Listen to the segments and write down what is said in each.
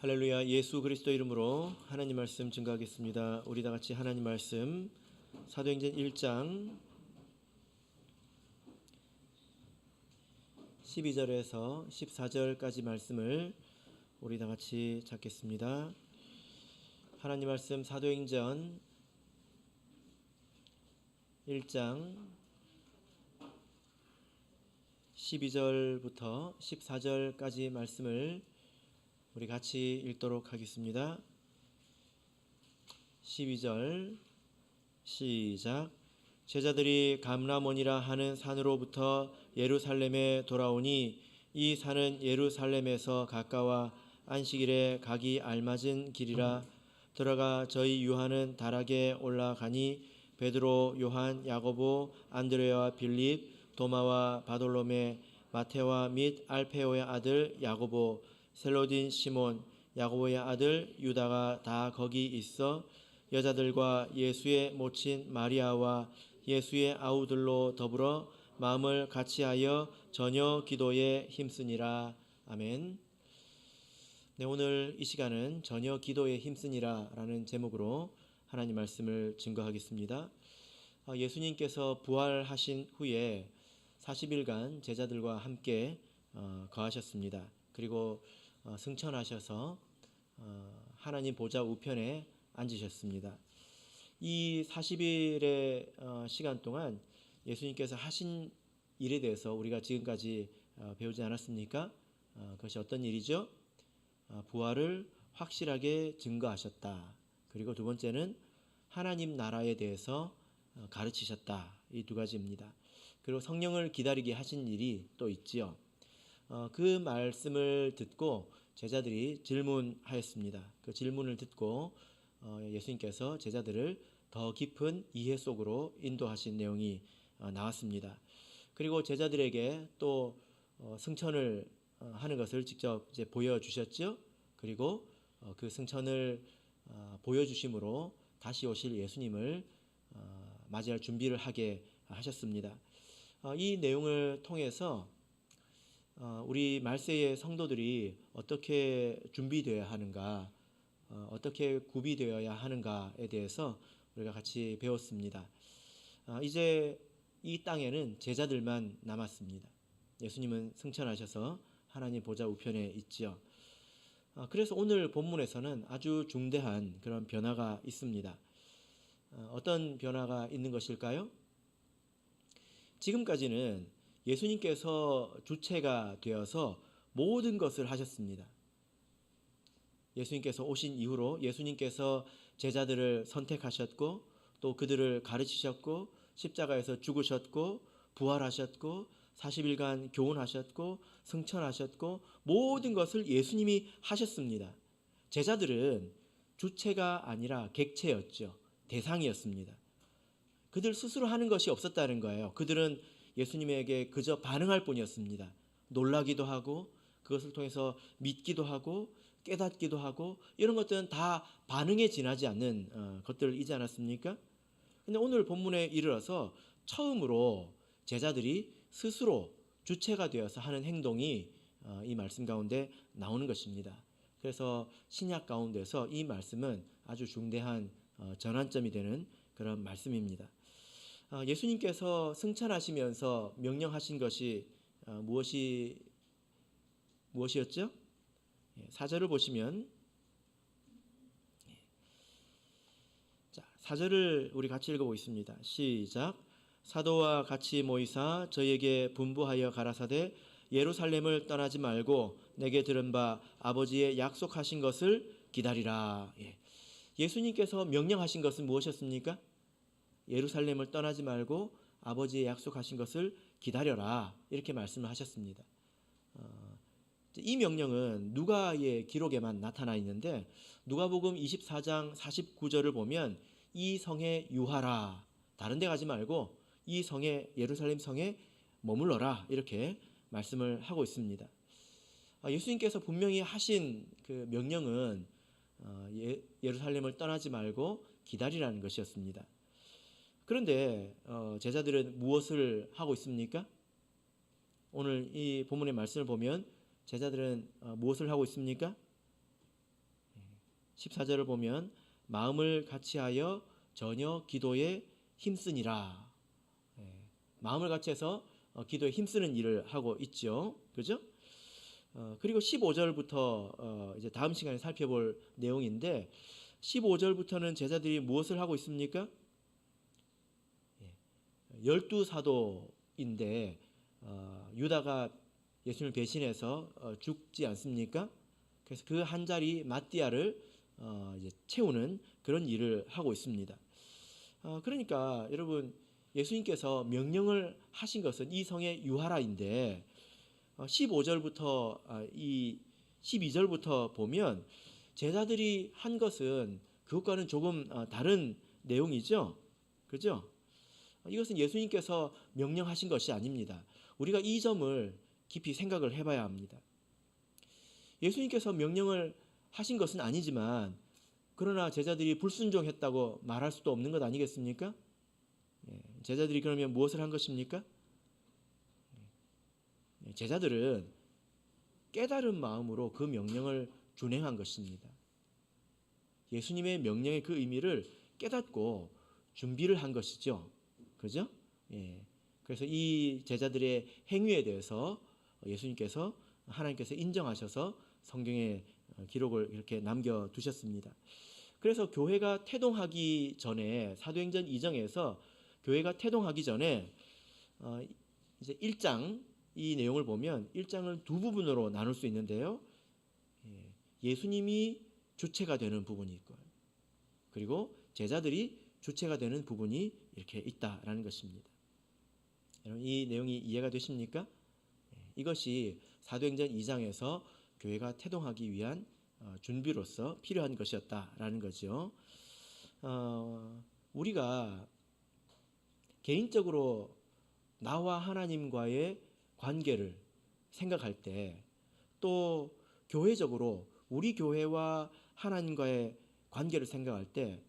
할렐루야. 예수 그리스도 이름으로 하나님 말씀 증거하겠습니다. 우리 다 같이 하나님 말씀 사도행전 1장 12절에서 14절까지 말씀을 우리 다 같이 찾겠습니다. 하나님 말씀 사도행전 1장 12절부터 14절까지 말씀을 우리 같이 읽도록 하겠습니다. 12절 시작. 제자들이 감람원이라 하는 산으로부터 예루살렘에 돌아오니 이 산은 예루살렘에서 가까워 안식일에 가기 알맞은 길이라. 들어가 저희 유하는 다락에 올라가니 베드로, 요한, 야고보, 안드레와 빌립, 도마와 바돌로메, 마테와 및 알페오의 아들 야고보, 셀로딘 시몬, 야고보의 아들 유다가 다 거기 있어 여자들과 예수의 모친 마리아와 예수의 아우들로 더불어 마음을 같이하여 저녁 기도에 힘쓰니라. 아멘. 네, 오늘 이 시간은 저녁 기도에 힘쓰니라 라는 제목으로 하나님 말씀을 증거하겠습니다. 예수님께서 부활하신 후에 40일간 제자들과 함께 거하셨습니다. 그리고 승천하셔서 하나님 보좌 우편에 앉으셨습니다. 이 40일의 시간 동안 예수님께서 하신 일에 대해서 우리가 지금까지 배우지 않았습니까? 그것이 어떤 일이죠? 부활을 확실하게 증거하셨다. 그리고 두 번째는 하나님 나라에 대해서 가르치셨다. 이 두 가지입니다. 그리고 성령을 기다리게 하신 일이 또 있지요. 그 말씀을 듣고 제자들이 질문하였습니다. 그 질문을 듣고 예수님께서 제자들을 더 깊은 이해 속으로 인도하신 내용이 나왔습니다. 그리고 제자들에게 또 승천을 하는 것을 직접 이제 보여주셨죠. 그리고 그 승천을 보여주심으로 다시 오실 예수님을 맞이할 준비를 하게 하셨습니다. 이 내용을 통해서 우리 말세의 성도들이 어떻게 준비되어야 하는가, 어떻게 구비되어야 하는가에 대해서 우리가 같이 배웠습니다. 이제 이 땅에는 제자들만 남았습니다. 예수님은 승천하셔서 하나님 보좌 우편에 있지요. 그래서 오늘 본문에서는 아주 중대한 그런 변화가 있습니다. 어떤 변화가 있는 것일까요? 지금까지는 예수님께서 주체가 되어서 모든 것을 하셨습니다. 예수님께서 오신 이후로 예수님께서 제자들을 선택하셨고 또 그들을 가르치셨고 십자가에서 죽으셨고 부활하셨고 40일간 교훈하셨고 승천하셨고 모든 것을 예수님이 하셨습니다. 제자들은 주체가 아니라 객체였죠. 대상이었습니다. 그들 스스로 하는 것이 없었다는 거예요. 그들은 예수님에게 그저 반응할 뿐이었습니다. 놀라기도 하고 그것을 통해서 믿기도 하고 깨닫기도 하고 이런 것들은 다 반응에 지나지 않는 것들이지 않았습니까? 근데 오늘 본문에 이르러서 처음으로 제자들이 스스로 주체가 되어서 하는 행동이 이 말씀 가운데 나오는 것입니다. 그래서 신약 가운데서 이 말씀은 아주 중대한 전환점이 되는 그런 말씀입니다. 예수님께서 승천하시면서 명령하신 것이 무엇이었죠? 4절을 보시면, 자, 4절을 우리 같이 읽어보겠습니다. 시작. 사도와 같이 모이사 저에게 분부하여 가라사대 예루살렘을 떠나지 말고 내게 들은 바 아버지의 약속하신 것을 기다리라. 예수님께서 명령하신 것은 무엇이었습니까? 예루살렘을 떠나지 말고 아버지의 약속하신 것을 기다려라. 이렇게 말씀을 하셨습니다. 이 명령은 누가의 기록에만 나타나 있는데 누가복음 24장 49절을 보면 이 성에 유하라. 다른 데 가지 말고 이 성에 예루살렘 성에 머물러라. 이렇게 말씀을 하고 있습니다. 예수님께서 분명히 하신 그 명령은 예루살렘을 떠나지 말고 기다리라는 것이었습니다. 그런데 제자들은 무엇을 하고 있습니까? 오늘 이 본문의 말씀을 보면 제자들은 무엇을 하고 있습니까? 14절을 보면 마음을 같이하여 전혀 기도에 힘쓰니라. 마음을 같이해서 기도에 힘쓰는 일을 하고 있죠. 그죠? 그리고 15절부터 이제 다음 시간에 살펴볼 내용인데 15절부터는 제자들이 무엇을 하고 있습니까? 12사도인데 유다가 예수님을 배신해서 죽지 않습니까? 그래서 그 한 자리 마띠아를 이제 채우는 그런 일을 하고 있습니다. 그러니까 여러분 예수님께서 명령을 하신 것은 이 성의 유하라인데 15절부터 이 12절부터 보면 제자들이 한 것은 그것과는 조금 다른 내용이죠. 그죠? 이것은 예수님께서 명령하신 것이 아닙니다. 우리가 이 점을 깊이 생각을 해봐야 합니다. 예수님께서 명령을 하신 것은 아니지만 그러나 제자들이 불순종했다고 말할 수도 없는 것 아니겠습니까? 제자들이 그러면 무엇을 한 것입니까? 제자들은 깨달은 마음으로 그 명령을 준행한 것입니다. 예수님의 명령의 그 의미를 깨닫고 준비를 한 것이죠. 그죠? 그래서 이 제자들의 행위에 대해서 예수님께서 하나님께서 인정하셔서 성경에 기록을 이렇게 남겨두셨습니다. 그래서 교회가 태동하기 전에 사도행전 2장에서 교회가 태동하기 전에 이제 1장 이 내용을 보면 1장을 두 부분으로 나눌 수 있는데요. 예수님이 주체가 되는 부분이 있고 그리고 제자들이 주체가 되는 부분이 이렇게 있다라는 것입니다. 여러분 이 내용이 이해가 되십니까? 이것이 사도행전 2장에서 교회가 태동하기 위한 준비로서 필요한 것이었다라는 거죠. 우리가 개인적으로 나와 하나님과의 관계를 생각할 때 또 교회적으로 우리 교회와 하나님과의 관계를 생각할 때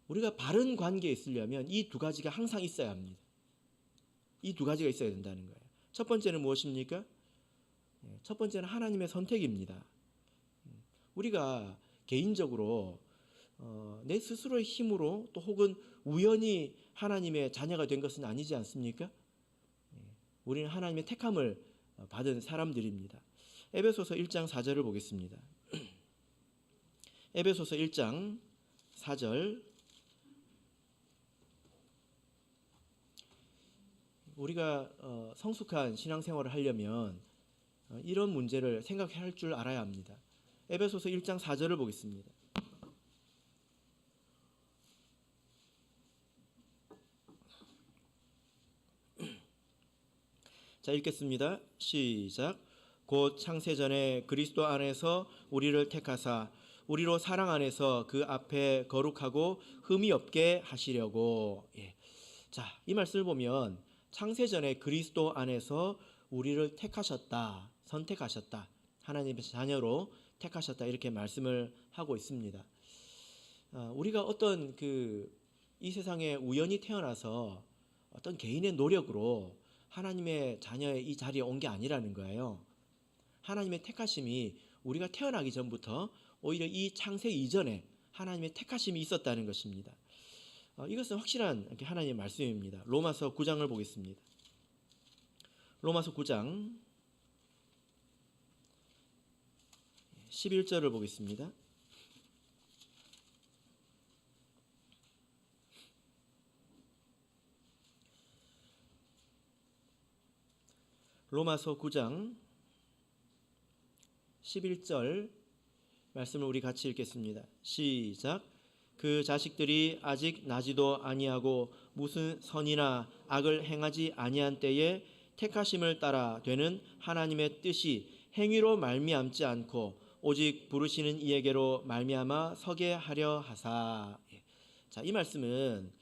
우리가 바른 관계에 있으려면 이 두 가지가 항상 있어야 합니다. 이 두 가지가 있어야 된다는 거예요. 첫 번째는 무엇입니까? 첫 번째는 하나님의 선택입니다. 우리가 개인적으로 내 스스로의 힘으로 또 혹은 우연히 하나님의 자녀가 된 것은 아니지 않습니까? 우리는 하나님의 택함을 받은 사람들입니다. 에베소서 1장 4절을 보겠습니다. 에베소서 1장 4절 우리가 성숙한 신앙생활을 하려면 이런 문제를 생각할 줄 알아야 합니다. 에베소서 1장 4절을 보겠습니다. 자, 읽겠습니다. 시작. 곧 창세전에 그리스도 안에서 우리를 택하사 우리로 사랑 안에서 그 앞에 거룩하고 흠이 없게 하시려고. 자, 이 말씀을 보면 창세전에 그리스도 안에서 우리를 택하셨다, 선택하셨다, 하나님의 자녀로 택하셨다 이렇게 말씀을 하고 있습니다. 우리가 어떤 이 세상에 우연히 태어나서 어떤 개인의 노력으로 하나님의 자녀의 이 자리에 온 게 아니라는 거예요. 하나님의 택하심이 우리가 태어나기 전부터 오히려 이 창세 이전에 하나님의 택하심이 있었다는 것입니다. 이것은 확실한 하나님의 말씀입니다. 로마서 9장을 보겠습니다. 로마서 9장 11절을 보겠습니다. 로마서 9장 11절 말씀을 우리 같이 읽겠습니다. 시작. 그 자식들이 아직 나지도 아니하고 무슨 선이나 악을 행하지 아니한 때에 택하심을 따라 되는 하나님의 뜻이 행위로 말미암지 않고 오직 부르시는 이에게로 말미암아 서게 하려 하사. 자, 이 말씀은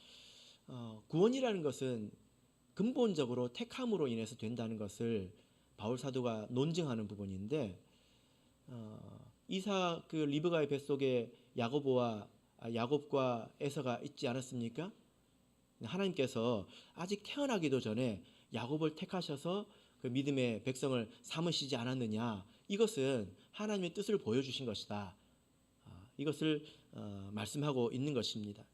구원이라는 것은 근본적으로 택함으로 인해서 된다는 것을 바울 사도가 논증하는 부분인데 이삭 리브가의 뱃속에 야곱과 에서가 있지 않았습니까? 하나님께서 아직 태어나기도 전에 야곱을 택하셔서 그 믿음의 백성을 삼으시지 않았느냐? 이것은 하나님의 뜻을 보여주신 것이다 이것을 말씀하고 있는 것입니다.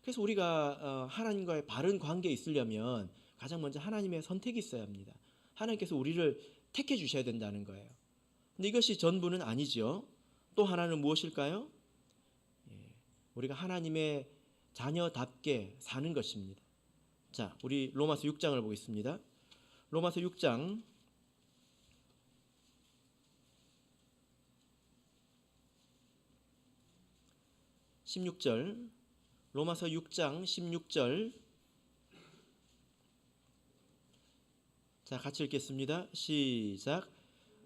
그래서 우리가 하나님과의 바른 관계에 있으려면 가장 먼저 하나님의 선택이 있어야 합니다. 하나님께서 우리를 택해 주셔야 된다는 거예요. 근데 이것이 전부는 아니죠. 또 하나는 무엇일까요? 우리가 하나님의 자녀답게 사는 것입니다. 자, 우리 로마서 6장을 보겠습니다. 로마서 6장 16절, 로마서 6장 16절. 자, 같이 읽겠습니다. 시작.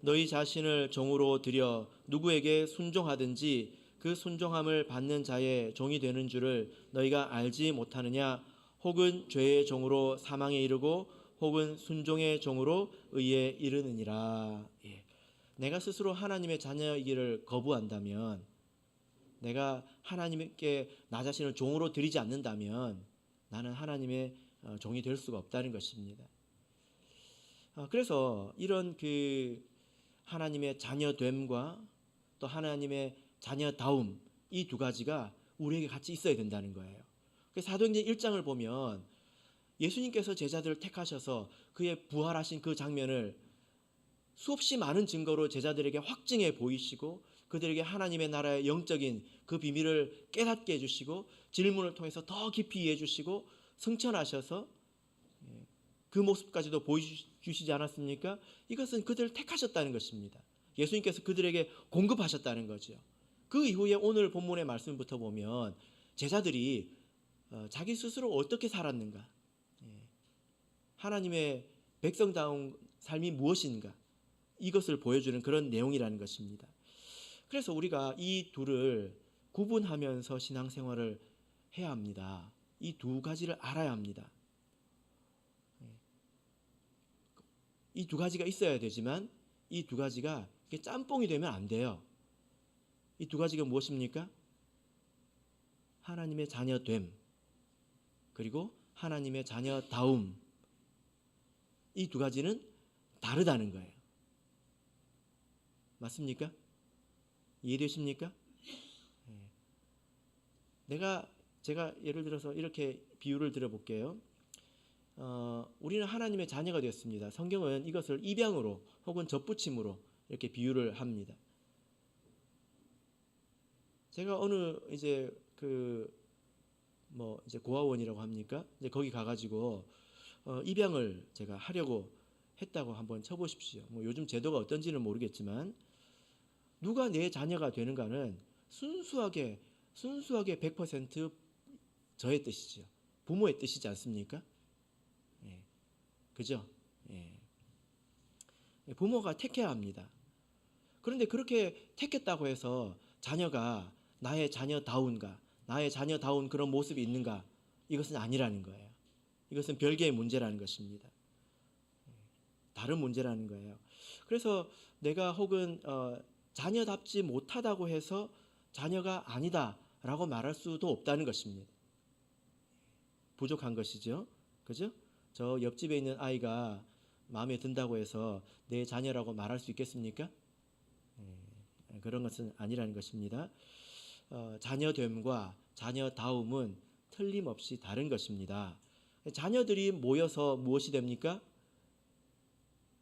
너희 자신을 종으로 들여 누구에게 순종하든지 그 순종함을 받는 자의 종이 되는 줄을 너희가 알지 못하느냐? 혹은 죄의 종으로 사망에 이르고 혹은 순종의 종으로 의에 이르느니라. 내가 스스로 하나님의 자녀이기를 거부한다면, 내가 하나님께 나 자신을 종으로 드리지 않는다면 나는 하나님의 종이 될 수가 없다는 것입니다. 그래서 이런 하나님의 자녀됨과 또 하나님의 자녀다움, 이 두 가지가 우리에게 같이 있어야 된다는 거예요. 그래서 사도행전 1장을 보면 예수님께서 제자들을 택하셔서 그의 부활하신 그 장면을 수없이 많은 증거로 제자들에게 확증해 보이시고 그들에게 하나님의 나라의 영적인 그 비밀을 깨닫게 해주시고 질문을 통해서 더 깊이 이해해 주시고 승천하셔서 그 모습까지도 보여주시지 않았습니까? 이것은 그들을 택하셨다는 것입니다. 예수님께서 그들에게 공급하셨다는 거죠. 그 이후에 오늘 본문의 말씀부터 보면 제자들이 자기 스스로 어떻게 살았는가, 하나님의 백성다운 삶이 무엇인가, 이것을 보여주는 그런 내용이라는 것입니다. 그래서 우리가 이 둘을 구분하면서 신앙생활을 해야 합니다. 이 두 가지를 알아야 합니다. 이 두 가지가 있어야 되지만 이 두 가지가 짬뽕이 되면 안 돼요. 이 두 가지가 무엇입니까? 하나님의 자녀됨, 그리고 하나님의 자녀다움. 이 두 가지는 다르다는 거예요. 맞습니까? 이해되십니까? 제가 예를 들어서 이렇게 비유를 들어볼게요. 우리는 하나님의 자녀가 되었습니다. 성경은 이것을 입양으로 혹은 젖붙임으로 이렇게 비유를 합니다. 제가 어느 이제 이제 고아원이라고 합니까? 이제 거기 가가지고 입양을 제가 하려고 했다고 한번 쳐보십시오. 요즘 제도가 어떤지는 모르겠지만 누가 내 자녀가 되는가는 순수하게 100% 저의 뜻이죠. 부모의 뜻이지 않습니까? 그죠? 부모가 택해야 합니다. 그런데 그렇게 택했다고 해서 자녀가 나의 자녀다운가, 나의 자녀다운 그런 모습이 있는가? 이것은 아니라는 거예요. 이것은 별개의 문제라는 것입니다. 다른 문제라는 거예요. 그래서 내가 혹은 자녀답지 못하다고 해서 자녀가 아니다라고 말할 수도 없다는 것입니다. 부족한 것이죠. 그죠? 저 옆집에 있는 아이가 마음에 든다고 해서 내 자녀라고 말할 수 있겠습니까? 그런 것은 아니라는 것입니다. 자녀됨과 자녀다움은 틀림없이 다른 것입니다. 자녀들이 모여서 무엇이 됩니까?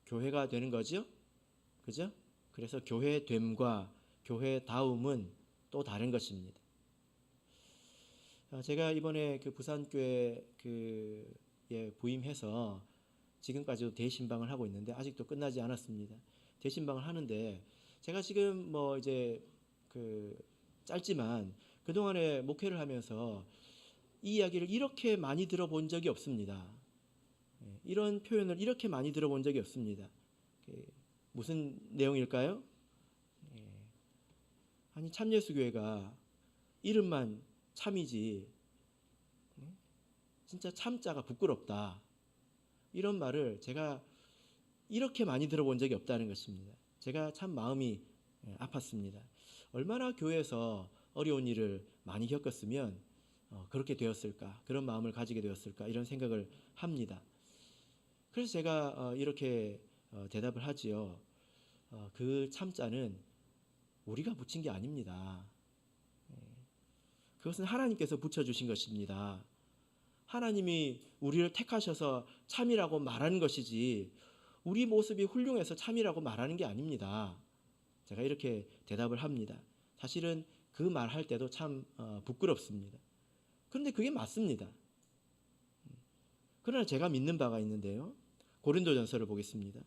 교회가 되는 거죠. 그죠? 그래서 교회됨과 교회다움은 또 다른 것입니다. 제가 이번에 부산교회에 부임해서 지금까지도 대신방을 하고 있는데 아직도 끝나지 않았습니다. 대신방을 하는데 제가 지금 이제 짧지만 그동안에 목회를 하면서 이 이야기를 이렇게 많이 들어본 적이 없습니다. 이런 표현을 이렇게 많이 들어본 적이 없습니다. 무슨 내용일까요? 아니, 참예수교회가 이름만 참이지 진짜 참자가 부끄럽다, 이런 말을 제가 이렇게 많이 들어본 적이 없다는 것입니다. 제가 참 마음이 아팠습니다. 얼마나 교회에서 어려운 일을 많이 겪었으면 그렇게 되었을까, 그런 마음을 가지게 되었을까, 이런 생각을 합니다. 그래서 제가 이렇게 대답을 하지요. 그 참자는 우리가 붙인 게 아닙니다. 그것은 하나님께서 붙여주신 것입니다. 하나님이 우리를 택하셔서 참이라고 말하는 것이지 우리 모습이 훌륭해서 참이라고 말하는 게 아닙니다. 제가 이렇게 대답을 합니다. 사실은 그 말할 때도 참 부끄럽습니다. 그런데 그게 맞습니다. 그러나 제가 믿는 바가 있는데요. 고린도전서를 보겠습니다.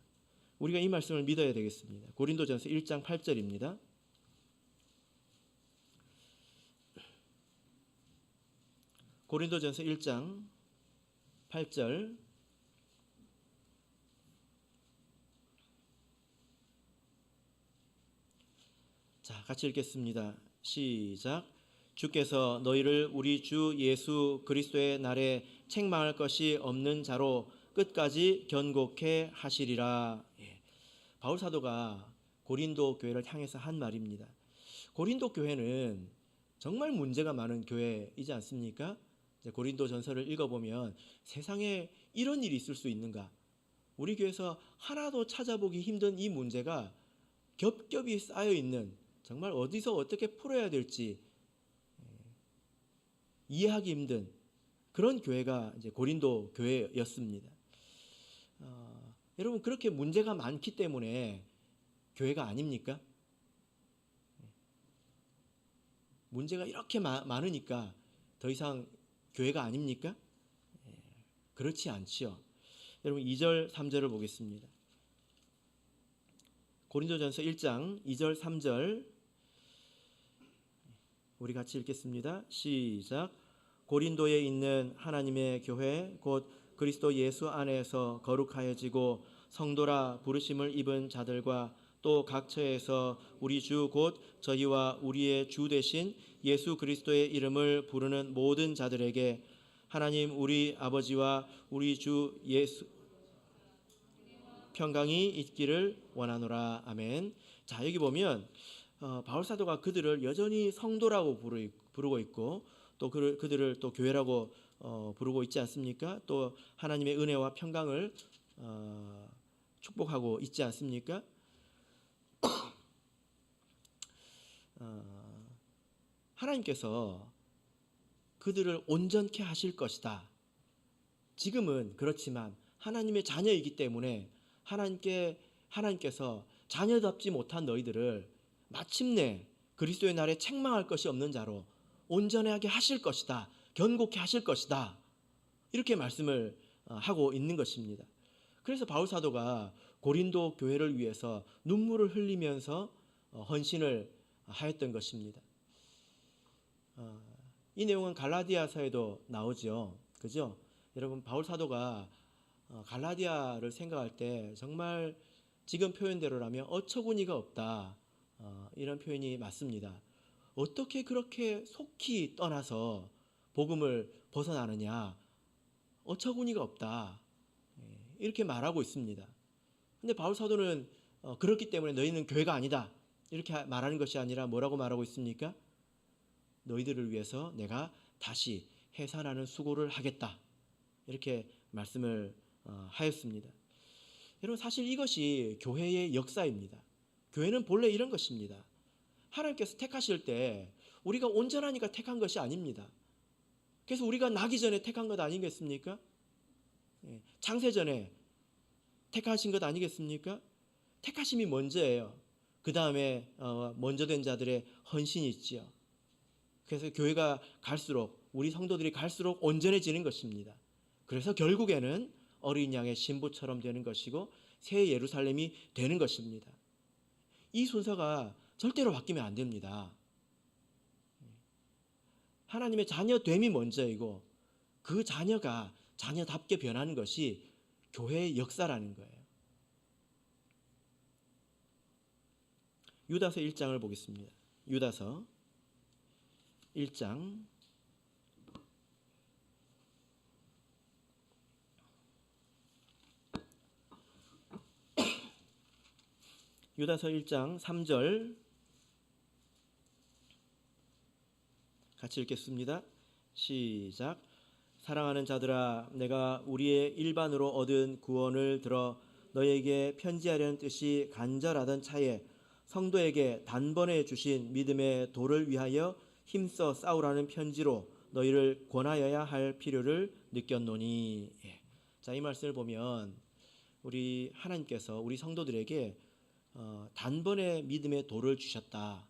우리가 이 말씀을 믿어야 되겠습니다. 고린도전서 1장 8절입니다. 고린도전서 1장 8절. 자, 같이 읽겠습니다. 시작. 주께서 너희를 우리 주 예수 그리스도의 날에 책망할 것이 없는 자로 끝까지 견고케 하시리라. 예. 바울 사도가 고린도 교회를 향해서 한 말입니다. 고린도 교회는 정말 문제가 많은 교회이지 않습니까? 고린도 전서를 읽어보면 세상에 이런 일이 있을 수 있는가? 우리 교회에서 하나도 찾아보기 힘든 이 문제가 겹겹이 쌓여 있는, 정말 어디서 어떻게 풀어야 될지 이해하기 힘든 그런 교회가 이제 고린도 교회였습니다. 여러분, 그렇게 문제가 많기 때문에 교회가 아닙니까? 문제가 이렇게 많으니까 더 이상 교회가 아닙니까? 그렇지 않지요. 여러분, 2절 3절을 보겠습니다. 고린도전서 1장 2절 3절 우리 같이 읽겠습니다. 시작. 고린도에 있는 하나님의 교회 곧 그리스도 예수 안에서 거룩하여지고 성도라 부르심을 입은 자들과 또 각 처에서 우리 주 곧 저희와 우리의 주 되신 예수 그리스도의 이름을 부르는 모든 자들에게 하나님 우리 아버지와 우리 주 예수 평강이 있기를 원하노라. 아멘. 자, 여기 보면 바울 사도가 그들을 여전히 성도라고 부르고 있고 또 그들을 또 교회라고 부르고 있지 않습니까? 또 하나님의 은혜와 평강을 축복하고 있지 않습니까? 하나님께서 그들을 온전케 하실 것이다. 지금은 그렇지만 하나님의 자녀이기 때문에 하나님께서 자녀답지 못한 너희들을 마침내 그리스도의 날에 책망할 것이 없는 자로 온전하게 하실 것이다. 견고케 하실 것이다. 이렇게 말씀을 하고 있는 것입니다. 그래서 바울 사도가 고린도 교회를 위해서 눈물을 흘리면서 헌신을 하였던 것입니다. 이 내용은 갈라디아서에도 나오죠. 그죠? 여러분, 바울 사도가 갈라디아를 생각할 때 정말 지금 표현대로라면 어처구니가 없다. 이런 표현이 맞습니다. 어떻게 그렇게 속히 떠나서 복음을 벗어나느냐? 어처구니가 없다. 이렇게 말하고 있습니다. 근데 바울 사도는 그렇기 때문에 너희는 교회가 아니다. 이렇게 말하는 것이 아니라 뭐라고 말하고 있습니까? 너희들을 위해서 내가 다시 해산하는 수고를 하겠다. 이렇게 말씀을 하였습니다. 여러분, 사실 이것이 교회의 역사입니다. 교회는 본래 이런 것입니다. 하나님께서 택하실 때 우리가 온전하니까 택한 것이 아닙니다. 그래서 우리가 나기 전에 택한 것 아니겠습니까? 창세 전에 택하신 것 아니겠습니까? 택하심이 먼저예요. 그 다음에 먼저 된 자들의 헌신이 있지요. 그래서 교회가 갈수록, 우리 성도들이 갈수록 온전해지는 것입니다. 그래서 결국에는 어린 양의 신부처럼 되는 것이고 새 예루살렘이 되는 것입니다. 이 순서가 절대로 바뀌면 안 됩니다. 하나님의 자녀됨이 먼저이고 그 자녀가 자녀답게 변하는 것이 교회의 역사라는 거예요. 유다서 1장을 보겠습니다. 유다서 1장 유다서 1장 3절 같이 읽겠습니다. 시작. 사랑하는 자들아, 내가 우리의 일반으로 얻은 구원을 들어 너에게 편지하려는 뜻이 간절하던 차에 성도에게 단번에 주신 믿음의 도를 위하여 힘써 싸우라는 편지로 너희를 권하여야 할 필요를 느꼈노니. 예. 자, 이 말씀을 보면 우리 하나님께서 우리 성도들에게 단번에 믿음의 도를 주셨다.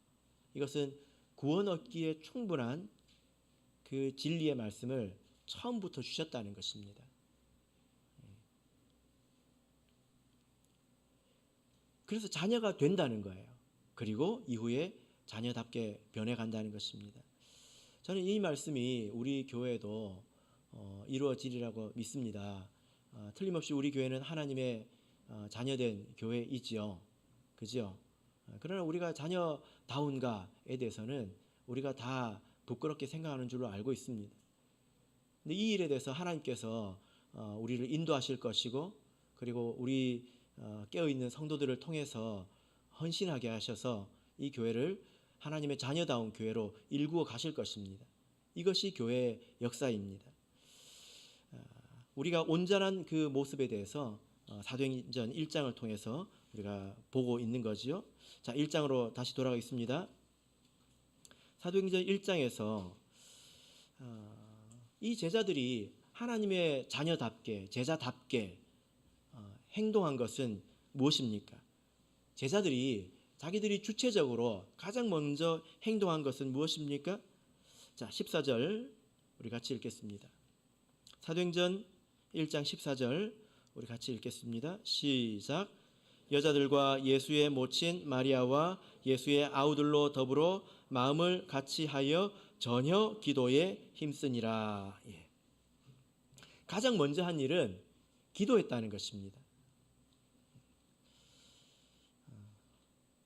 이것은 구원 얻기에 충분한 그 진리의 말씀을 처음부터 주셨다는 것입니다. 그래서 자녀가 된다는 거예요. 그리고 이후에 자녀답게 변해간다는 것입니다. 저는 이 말씀이 우리 교회도 이루어지리라고 믿습니다. 틀림없이 우리 교회는 하나님의 자녀된 교회이지요. 그죠? 그러나 우리가 자녀다운가에 대해서는 우리가 다 부끄럽게 생각하는 줄로 알고 있습니다. 근데 이 일에 대해서 하나님께서 우리를 인도하실 것이고, 그리고 우리 깨어있는 성도들을 통해서 헌신하게 하셔서 이 교회를 하나님의 자녀다운 교회로 일구어 가실 것입니다. 이것이 교회의 역사입니다. 우리가 온전한 그 모습에 대해서 사도행전 1장을 통해서 우리가 보고 있는 거지요. 자, 1장으로 다시 돌아가겠습니다. 사도행전 1장에서 이 제자들이 하나님의 자녀답게, 제자답게 행동한 것은 무엇입니까? 제자들이 자기들이 주체적으로 가장 먼저 행동한 것은 무엇입니까? 자, 14절 우리 같이 읽겠습니다. 사도행전 1장 14절 우리 같이 읽겠습니다. 시작. 여자들과 예수의 모친 마리아와 예수의 아우들로 더불어 마음을 같이 하여 전혀 기도에 힘쓰니라. 예. 가장 먼저 한 일은 기도했다는 것입니다.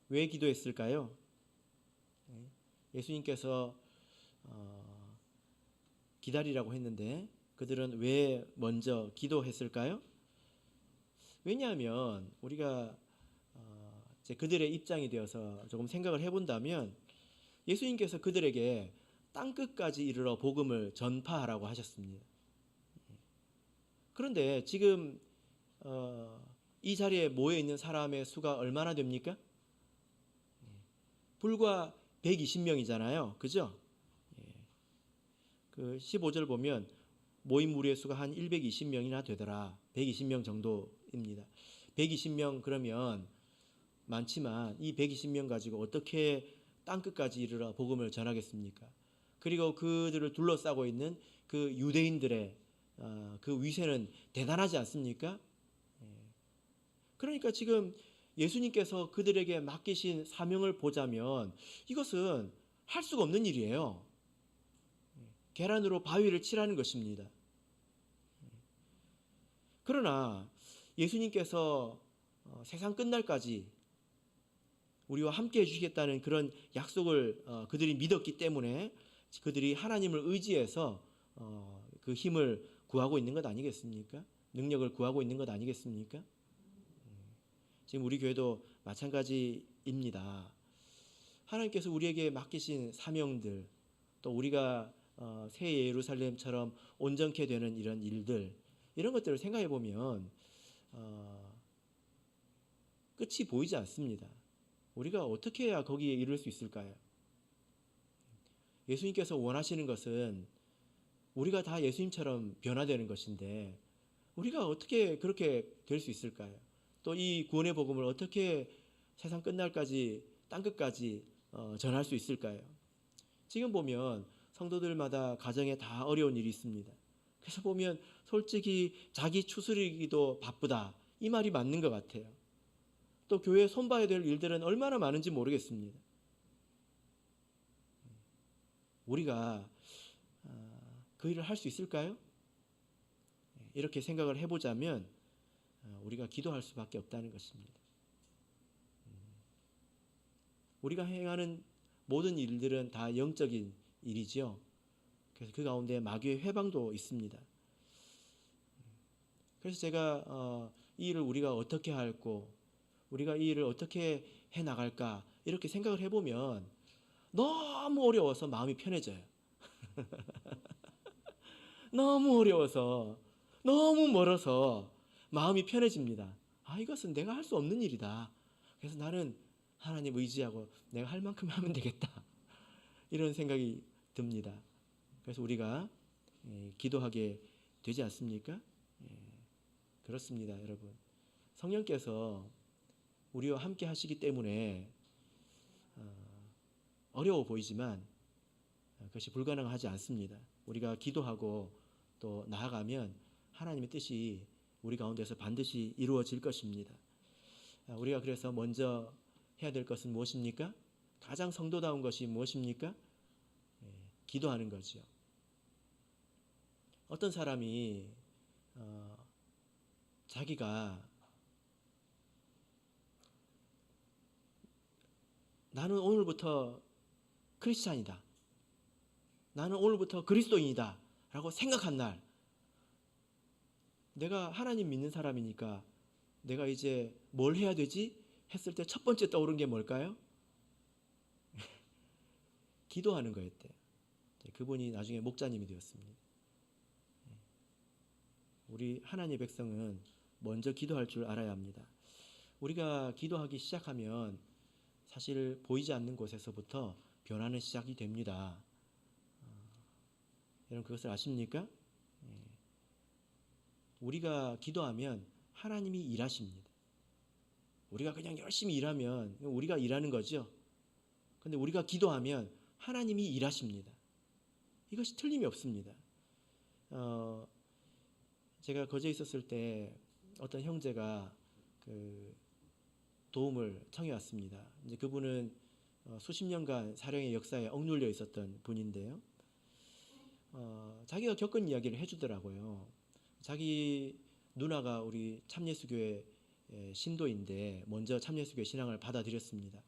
왜 기도했을까요? 예수님께서 기다리라고 했는데 그들은 왜 먼저 기도했을까요? 왜냐하면 우리가 그들의 입장이 되어서 조금 생각을 해본다면 예수님께서 그들에게 땅끝까지 이르러 복음을 전파하라고 하셨습니다. 그런데 지금 이 자리에 모여있는 사람의 수가 얼마나 됩니까? 불과 120명이잖아요. 그죠? 그 15절 보면 모인 무리의 수가 한 120명이나 되더라. 120명 정도입니다. 120명 그러면 많지만 이 120명 가지고 어떻게 땅끝까지 이르러 복음을 전하겠습니까? 그리고 그들을 둘러싸고 있는 그 유대인들의 그 위세는 대단하지 않습니까? 그러니까 지금 예수님께서 그들에게 맡기신 사명을 보자면 이것은 할 수가 없는 일이에요. 계란으로 바위를 치라는 것입니다. 그러나 예수님께서 세상 끝날까지 우리와 함께 해주시겠다는 그런 약속을 그들이 믿었기 때문에 그들이 하나님을 의지해서 그 힘을 구하고 있는 것 아니겠습니까? 능력을 구하고 있는 것 아니겠습니까? 지금 우리 교회도 마찬가지입니다. 하나님께서 우리에게 맡기신 사명들, 또 우리가 새 예루살렘처럼 온전케 되는 이런 일들, 이런 것들을 생각해 보면 끝이 보이지 않습니다. 우리가 어떻게 해야 거기에 이룰 수 있을까요? 예수님께서 원하시는 것은 우리가 다 예수님처럼 변화되는 것인데 우리가 어떻게 그렇게 될 수 있을까요? 또 이 구원의 복음을 어떻게 세상 끝날까지 땅끝까지 전할 수 있을까요? 지금 보면 성도들마다 가정에 다 어려운 일이 있습니다. 그래서 보면 솔직히 자기 추스리기도 바쁘다, 이 말이 맞는 것 같아요. 또 교회에 손봐야 될 일들은 얼마나 많은지 모르겠습니다. 우리가 그 일을 할 수 있을까요? 이렇게 생각을 해보자면 우리가 기도할 수밖에 없다는 것입니다. 우리가 행하는 모든 일들은 다 영적인 일이지요. 그래서 그 가운데 마귀의 회방도 있습니다. 그래서 제가 이 일을 우리가 어떻게 할고 우리가 이 일을 어떻게 해나갈까 이렇게 생각을 해보면 너무 어려워서 마음이 편해져요. 너무 어려워서, 너무 멀어서 마음이 편해집니다. 이것은 내가 할 수 없는 일이다. 그래서 나는 하나님 의지하고 내가 할 만큼 하면 되겠다. 이런 생각이 듭니다. 그래서 우리가 기도하게 되지 않습니까? 그렇습니다, 여러분. 성령께서 우리와 함께 하시기 때문에 어려워 보이지만 그것이 불가능하지 않습니다. 우리가 기도하고 또 나아가면 하나님의 뜻이 우리 가운데서 반드시 이루어질 것입니다. 우리가 그래서 먼저 해야 될 것은 무엇입니까? 가장 성도다운 것이 무엇입니까? 기도하는 거죠. 어떤 사람이 자기가 나는 오늘부터 크리스찬이다, 나는 오늘부터 그리스도인이다 라고 생각한 날, 내가 하나님 믿는 사람이니까 내가 이제 뭘 해야 되지? 했을 때 첫 번째 떠오른 게 뭘까요? 기도하는 거였대요. 그분이 나중에 목자님이 되었습니다. 우리 하나님의 백성은 먼저 기도할 줄 알아야 합니다. 우리가 기도하기 시작하면 사실 보이지 않는 곳에서부터 변화는 시작이 됩니다. 여러분 그것을 아십니까? 우리가 기도하면 하나님이 일하십니다. 우리가 그냥 열심히 일하면 우리가 일하는 거죠. 그런데 우리가 기도하면 하나님이 일하십니다. 이것이 틀림이 없습니다. 제가 거제에 있었을 때 어떤 형제가 그 도움을 청해 왔습니다. 이제 그분은 수십 년간 사령의 역사에 억눌려 있었던 분인데요. 자기가 겪은 이야기를 해주더라고요. 자기 누나가 우리 참예수교회 신도인데 먼저 참예수교회 신앙을 받아들였습니다.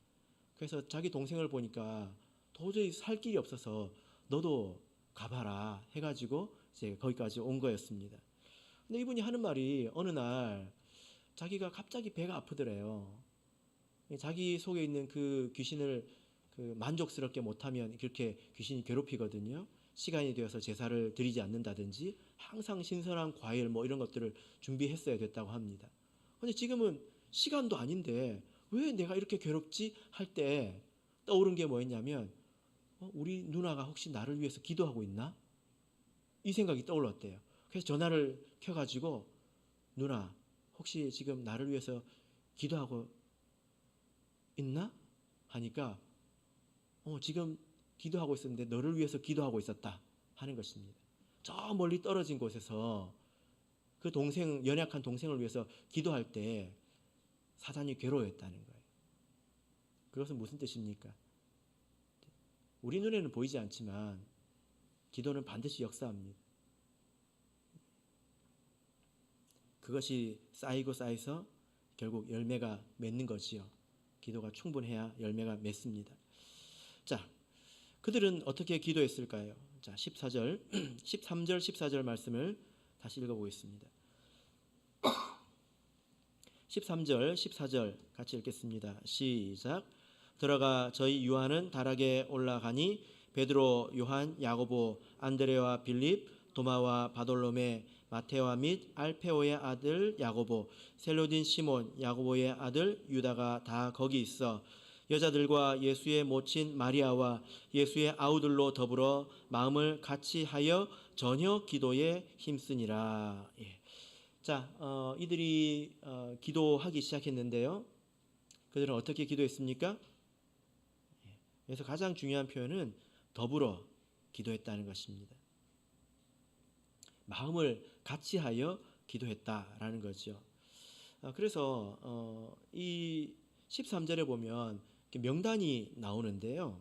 그래서 자기 동생을 보니까 도저히 살 길이 없어서 너도 가봐라 해가지고 이제 거기까지 온 거였습니다. 근데 이분이 하는 말이 어느 날 자기가 갑자기 배가 아프더래요. 자기 속에 있는 그 귀신을 만족스럽게 못하면 그렇게 귀신이 괴롭히거든요. 시간이 되어서 제사를 드리지 않는다든지 항상 신선한 과일 뭐 이런 것들을 준비했어야 됐다고 합니다. 근데 지금은 시간도 아닌데 왜 내가 이렇게 괴롭지? 할 때 떠오른 게 뭐였냐면 우리 누나가 혹시 나를 위해서 기도하고 있나? 이 생각이 떠올랐대요. 그래서 전화를 켜가지고 누나 혹시 지금 나를 위해서 기도하고 있나? 하니까 지금 기도하고 있었는데 너를 위해서 기도하고 있었다 하는 것입니다. 저 멀리 떨어진 곳에서 그 동생, 연약한 동생을 위해서 기도할 때 사단이 괴로워했다는 거예요. 그것은 무슨 뜻입니까? 우리 눈에는 보이지 않지만 기도는 반드시 역사합니다. 그것이 쌓이고 쌓여서 결국 열매가 맺는 거지요. 기도가 충분해야 열매가 맺습니다. 자, 그들은 어떻게 기도했을까요? 자, 14절, 13절, 14절 말씀을 다시 읽어보겠습니다. 13절, 14절 같이 읽겠습니다. 시작. 들어가 저희 유하는 다락에 올라가니 베드로, 요한, 야고보, 안드레와 빌립, 도마와 바돌로메, 마테와 및 알페오의 아들 야고보, 셀로딘 시몬, 야고보의 아들 유다가 다 거기 있어 여자들과 예수의 모친 마리아와 예수의 아우들로 더불어 마음을 같이 하여 저녁 기도에 힘쓰니라. 예. 자, 이들이 기도하기 시작했는데요. 그들은 어떻게 기도했습니까? 그래서 가장 중요한 표현은 더불어 기도했다는 것입니다. 마음을 같이 하여 기도했다라는 거죠. 그래서 이 13절에 보면 명단이 나오는데요.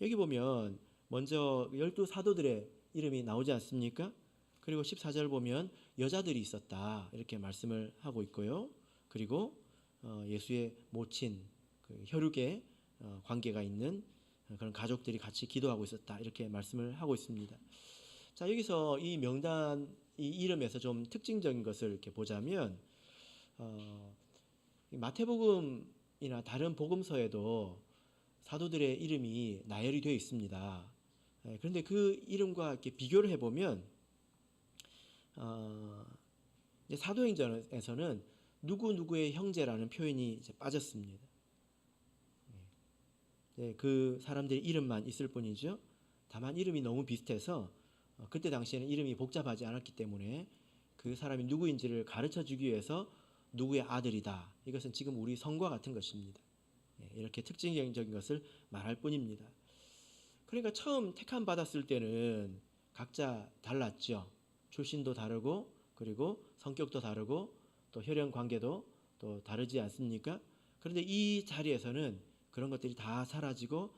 여기 보면 먼저 12 사도들의 이름이 나오지 않습니까? 그리고 14절 보면 여자들이 있었다 이렇게 말씀을 하고 있고요. 그리고 예수의 모친 혈육의 관계가 있는 그런 가족들이 같이 기도하고 있었다 이렇게 말씀을 하고 있습니다. 자, 여기서 이 명단 이 이름에서 좀 특징적인 것을 이렇게 보자면 마태복음이나 다른 복음서에도 사도들의 이름이 나열이 되어 있습니다. 그런데 그 이름과 이렇게 비교를 해보면 사도행전에서는 누구누구의 형제라는 표현이 이제 빠졌습니다. 그 사람들의 이름만 있을 뿐이죠. 다만 이름이 너무 비슷해서 그때 당시에는 이름이 복잡하지 않았기 때문에 그 사람이 누구인지를 가르쳐 주기 위해서 누구의 아들이다. 이것은 지금 우리 성과 같은 것입니다. 이렇게 특징적인 것을 말할 뿐입니다. 그러니까 처음 택함 받았을 때는 각자 달랐죠. 출신도 다르고 그리고 성격도 다르고 또 혈연 관계도 또 다르지 않습니까? 그런데 이 자리에서는 그런 것들이 다 사라지고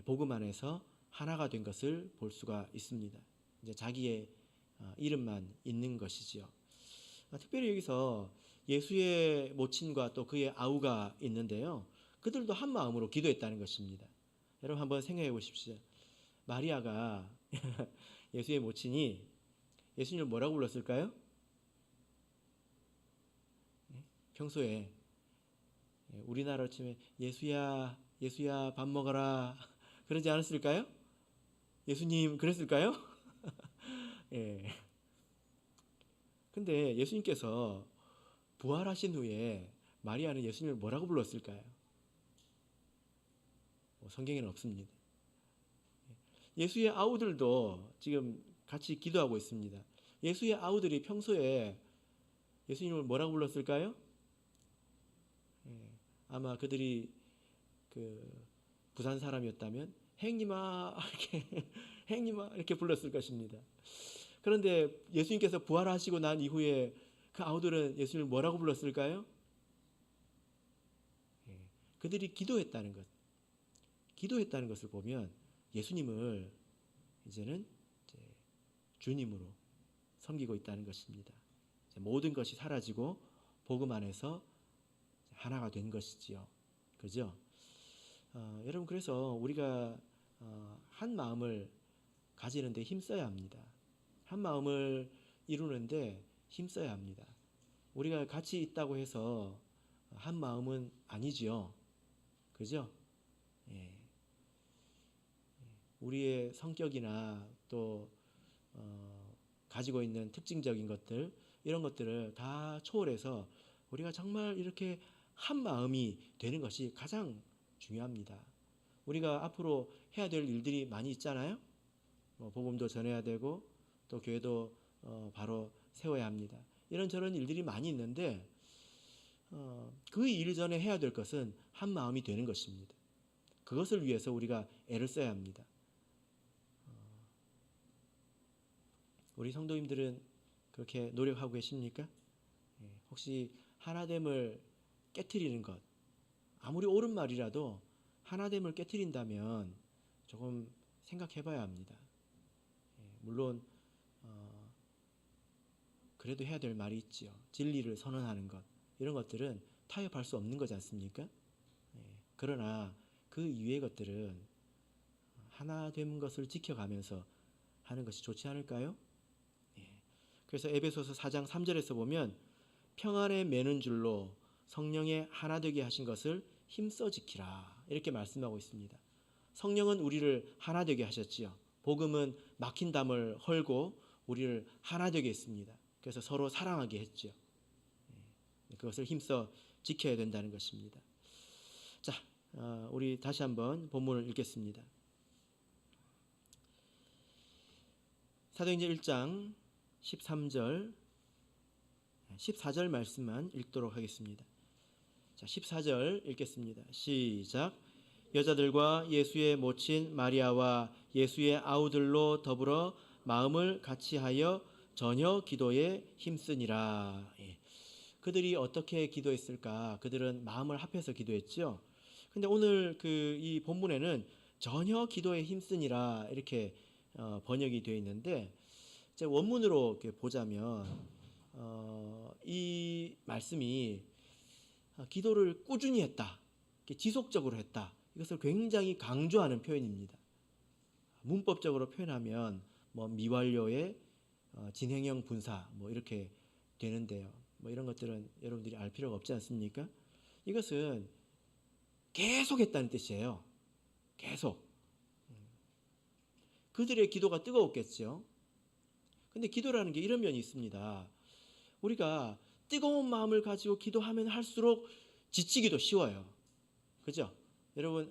복음 안에서 하나가 된 것을 볼 수가 있습니다. 이제 자기의 이름만 있는 것이지요. 특별히 여기서 예수의 모친과 또 그의 아우가 있는데요. 그들도 한 마음으로 기도했다는 것입니다. 여러분 한번 생각해 보십시오. 마리아가 예수의 모친이 예수님을 뭐라고 불렀을까요? 평소에 우리나라로 치면 예수야, 예수야 밥 먹어라 그러지 않았을까요? 예수님 그랬을까요? 예. 근데 예수님께서 부활하신 후에 마리아는 예수님을 뭐라고 불렀을까요? 성경에는 없습니다. 예수의 아우들도 지금 같이 기도하고 있습니다. 예수의 아우들이 평소에 예수님을 뭐라고 불렀을까요? 아마 그들이 그 부산 사람이었다면 행님아 이렇게 행님아 이렇게 불렀을 것입니다. 그런데 예수님께서 부활하시고 난 이후에 그 아우들은 예수님을 뭐라고 불렀을까요? 그들이 기도했다는 것. 기도했다는 것을 보면 예수님을 이제는 주님으로 섬기고 있다는 것입니다. 모든 것이 사라지고 복음 안에서 하나가 된 것이지요. 그죠? 여러분 그래서 우리가 한 마음을 가지는데 힘써야 합니다. 한 마음을 이루는데 힘써야 합니다. 우리가 같이 있다고 해서 한 마음은 아니지요. 그죠? 예. 우리의 성격이나 또 가지고 있는 특징적인 것들 이런 것들을 다 초월해서 우리가 정말 이렇게 한 마음이 되는 것이 가장 중요합니다. 우리가 앞으로 해야 될 일들이 많이 있잖아요. 복음도 전해야 되고 또 교회도 바로 세워야 합니다. 이런저런 일들이 많이 있는데 그 일 전에 해야 될 것은 한 마음이 되는 것입니다. 그것을 위해서 우리가 애를 써야 합니다. 우리 성도님들은 그렇게 노력하고 계십니까? 혹시 하나됨을 깨트리는 것, 아무리 옳은 말이라도 하나됨을 깨트린다면 조금 생각해 봐야 합니다. 물론 그래도 해야 될 말이 있지요. 진리를 선언하는 것, 이런 것들은 타협할 수 없는 거지 않습니까? 그러나 그 이외의 것들은 하나된 것을 지켜가면서 하는 것이 좋지 않을까요? 그래서 에베소서 4장 3절에서 보면 평안에 매는 줄로 성령의 하나 되게 하신 것을 힘써 지키라 이렇게 말씀하고 있습니다. 성령은 우리를 하나 되게 하셨지요. 복음은 막힌 담을 헐고 우리를 하나 되게 했습니다. 그래서 서로 사랑하게 했죠. 그것을 힘써 지켜야 된다는 것입니다. 자, 우리 다시 한번 본문을 읽겠습니다. 사도행전 1장 13절 14절 말씀만 읽도록 하겠습니다. 자, 14절 읽겠습니다. 시작. 여자들과 예수의 모친 마리아와 예수의 아우들로 더불어 마음을 같이하여 전혀 기도에 힘쓰니라. 그들이 어떻게 기도했을까? 그들은 마음을 합해서 기도했죠. 근데 오늘 이 본문에는 전혀 기도에 힘쓰니라 이렇게 번역이 되어 있는데 원문으로 이렇게 보자면 이 말씀이 기도를 꾸준히 했다, 지속적으로 했다. 이것을 굉장히 강조하는 표현입니다. 문법적으로 표현하면 미완료의 진행형 분사 이렇게 되는데요. 이런 것들은 여러분들이 알 필요가 없지 않습니까? 이것은 계속 했다는 뜻이에요. 계속. 그들의 기도가 뜨거웠겠죠. 근데 기도라는 게 이런 면이 있습니다. 우리가 뜨거운 마음을 가지고 기도하면 할수록 지치기도 쉬워요. 그죠? 여러분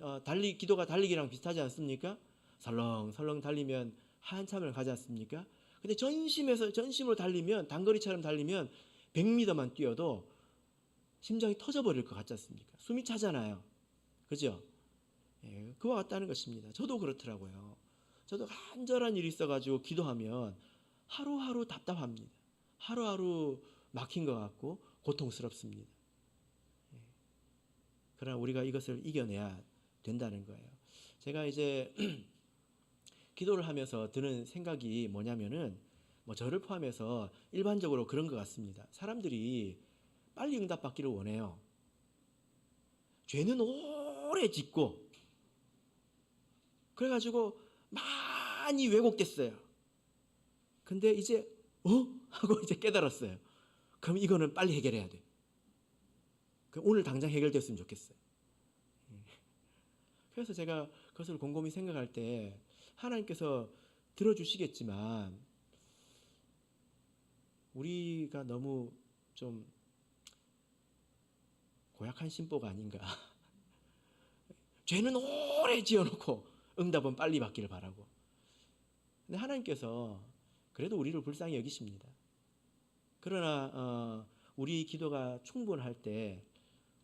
기도가 달리기랑 비슷하지 않습니까? 설렁설렁 달리면 한참을 가지 않습니까? 근데 전심으로 달리면, 단거리처럼 달리면 100m만 뛰어도 심장이 터져버릴 것 같지 않습니까? 숨이 차잖아요. 그죠? 예, 그와 같다는 것입니다. 저도 그렇더라고요. 저도 간절한 일이 있어가지고 기도하면 하루하루 답답합니다. 하루하루 막힌 것 같고 고통스럽습니다. 예, 그러나 우리가 이것을 이겨내야 된다는 거예요. 제가 이제 기도를 하면서 드는 생각이 뭐냐면은, 저를 포함해서 일반적으로 그런 것 같습니다. 사람들이 빨리 응답받기를 원해요. 죄는 오래 짓고, 그래가지고 많이 왜곡됐어요. 근데 이제 하고 이제 깨달았어요. 그럼 이거는 빨리 해결해야 돼. 오늘 당장 해결됐으면 좋겠어요. 그래서 제가 그것을 곰곰이 생각할 때 하나님께서 들어주시겠지만 우리가 너무 좀 고약한 심보가 아닌가. 죄는 오래 지어놓고 응답은 빨리 받기를 바라고. 근데 하나님께서 그래도 우리를 불쌍히 여기십니다. 그러나 우리 기도가 충분할 때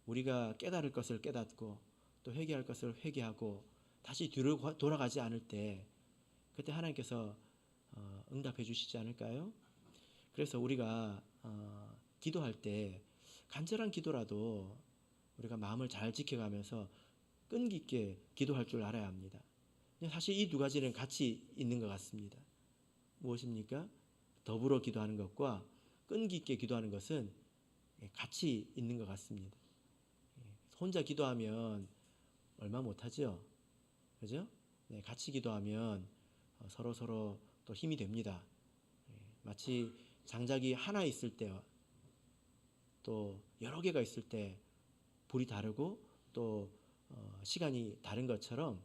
우리가 깨달을 것을 깨닫고 또 회개할 것을 회개하고 다시 뒤로 돌아가지 않을 때 그때 하나님께서 응답해 주시지 않을까요? 그래서 우리가 기도할 때 간절한 기도라도 우리가 마음을 잘 지켜가면서 끈기 있게 기도할 줄 알아야 합니다. 사실 이 두 가지는 같이 있는 것 같습니다. 무엇입니까? 더불어 기도하는 것과 끈기 있게 기도하는 것은 같이 있는 것 같습니다. 혼자 기도하면 얼마 못하죠? 그죠? 네, 같이 기도하면 서로 또 힘이 됩니다. 마치 장작이 하나 있을 때와 또 여러 개가 있을 때 불이 다르고 또 시간이 다른 것처럼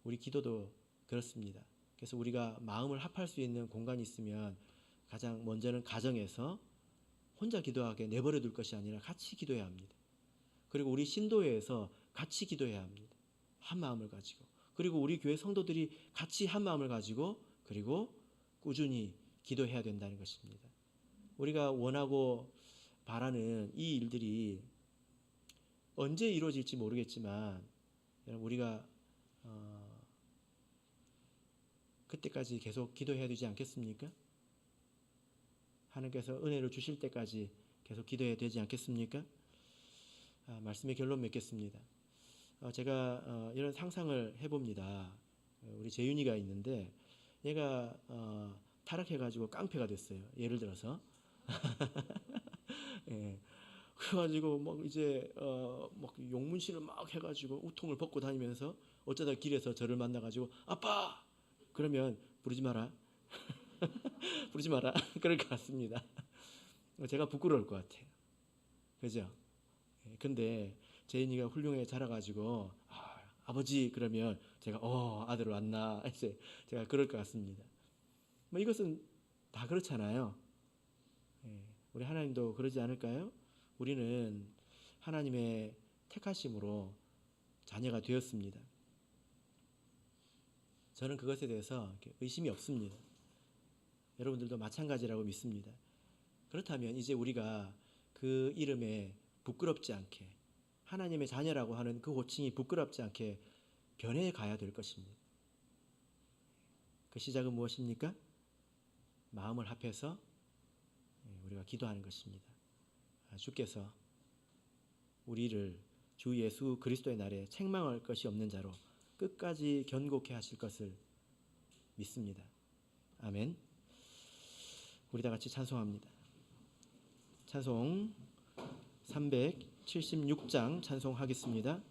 우리 기도도 그렇습니다. 그래서 우리가 마음을 합할 수 있는 공간이 있으면 가장 먼저는 가정에서 혼자 기도하게 내버려 둘 것이 아니라 같이 기도해야 합니다. 그리고 우리 신도회에서 같이 기도해야 합니다. 한 마음을 가지고. 그리고 우리 교회 성도들이 같이 한 마음을 가지고 그리고 꾸준히 기도해야 된다는 것입니다. 우리가 원하고 바라는 이 일들이 언제 이루어질지 모르겠지만 우리가 그때까지 계속 기도해야 되지 않겠습니까? 하나님께서 은혜를 주실 때까지 계속 기도해야 되지 않겠습니까? 말씀의 결론 맺겠습니다. 제가 이런 상상을 해봅니다. 우리 재윤이가 있는데 얘가 타락해가지고 깡패가 됐어요. 예를 들어서. 예. 그래가지고 막 이제 막 용문신을 막 해가지고 우통을 벗고 다니면서 어쩌다 길에서 저를 만나가지고 아빠! 그러면 부르지 마라. 부르지 마라. 그럴 것 같습니다. 제가 부끄러울 것 같아요. 그죠? 근데 제인이가 훌륭해 자라가지고 아버지 그러면 제가 아들 왔나 이제 제가 그럴 것 같습니다. 이것은 다 그렇잖아요. 우리 하나님도 그러지 않을까요? 우리는 하나님의 택하심으로 자녀가 되었습니다. 저는 그것에 대해서 의심이 없습니다. 여러분들도 마찬가지라고 믿습니다. 그렇다면 이제 우리가 그 이름에 부끄럽지 않게 하나님의 자녀라고 하는 그 호칭이 부끄럽지 않게 변해가야 될 것입니다. 그 시작은 무엇입니까? 마음을 합해서 우리가 기도하는 것입니다. 주께서 우리를 주 예수 그리스도의 날에 책망할 것이 없는 자로 끝까지 견고케 하실 것을 믿습니다. 아멘. 우리 다 같이 찬송합니다. 찬송 376장 찬송하겠습니다.